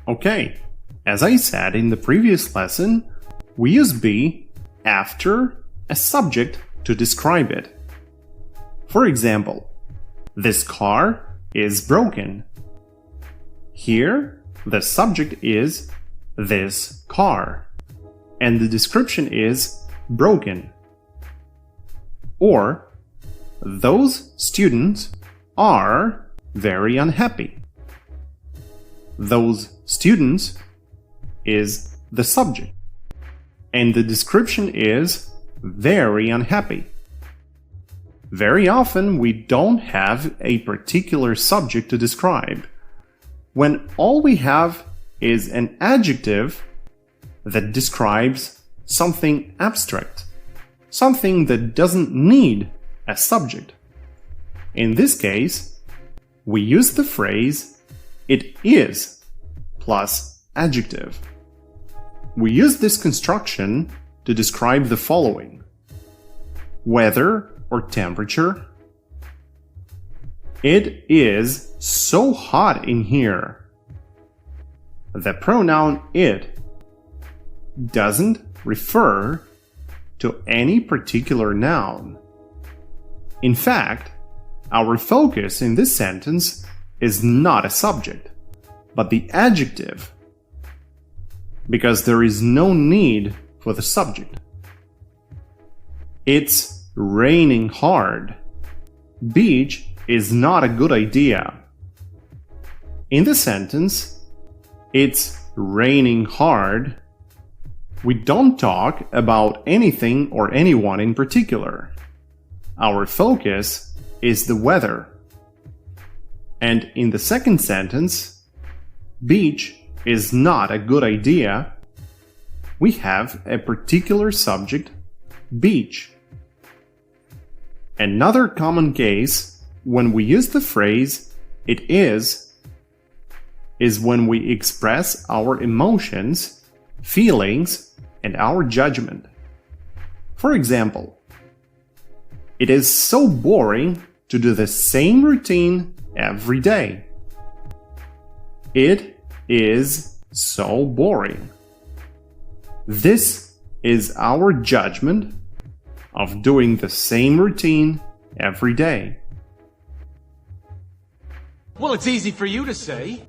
Okay, as I said in the previous lesson, we use be after a subject to describe it. For example, this car is broken. Here, the subject is this car, and the description is broken. Or, those students are very unhappy. Those students is the subject, and the description is very unhappy. Very often we don't have a particular subject to describe, when all we have is an adjective that describes something abstract, something that doesn't need a subject. In this case, we use the phrase "it is" plus adjective. We use this construction to describe the following: weather or temperature. It is so hot in here. The pronoun it doesn't refer to any particular noun. In fact, our focus in this sentence is not a subject, but the adjective, because there is no need for the subject. It's raining hard. Beach is not a good idea. In the sentence, it's raining hard, we don't talk about anything or anyone in particular. Our focus is the weather. And in the second sentence, beach is not a good idea, we have a particular subject, beach. Another common case when we use the phrase "it is" when we express our emotions, feelings, and our judgment. For example, it is so boring to do the same routine every day. It is so boring. This is our judgment of doing the same routine every day. Well, it's easy for you to say.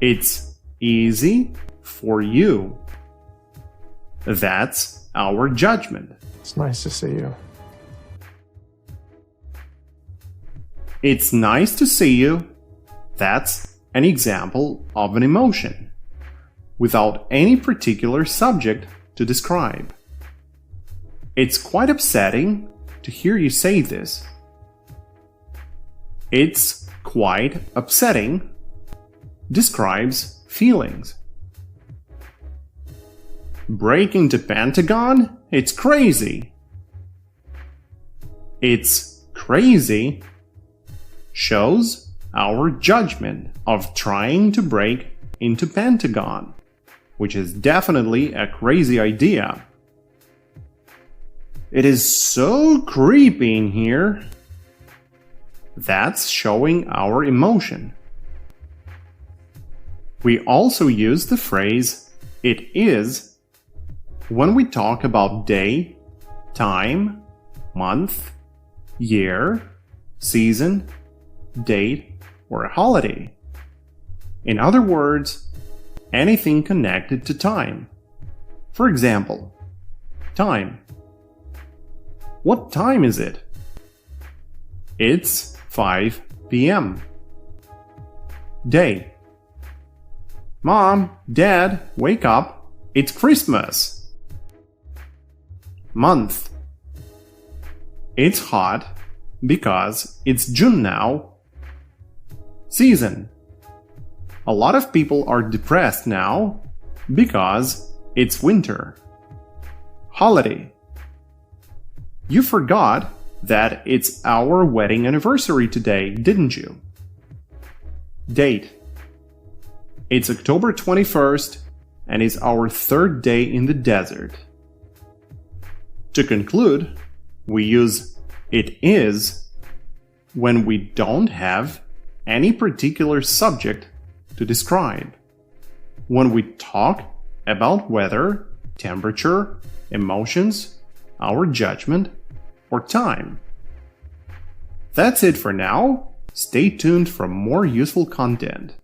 It's easy for you. That's our judgment. It's nice to see you. It's nice to see you. That's an example of an emotion, without any particular subject to describe. It's quite upsetting to hear you say this. It's quite upsetting describes feelings. Break into Pentagon? It's crazy. It's crazy shows our judgment of trying to break into Pentagon, which is definitely a crazy idea. It is so creepy in here. That's showing our emotion. We also use the phrase "it is" when we talk about day, time, month, year, season, date, or a holiday. In other words, anything connected to time. For example, time. What time is it? It's 5 p.m. Day. Mom, Dad, wake up. It's Christmas. Month. It's hot because it's June now. Season. A lot of people are depressed now because it's winter. Holiday. You forgot that it's our wedding anniversary today, didn't you? Date. It's October 21st and is our third day in the desert. To conclude, we use "it is" when we don't have any particular subject to describe. When we talk about weather, temperature, emotions, our judgment, or time. That's it for now. Stay tuned for more useful content.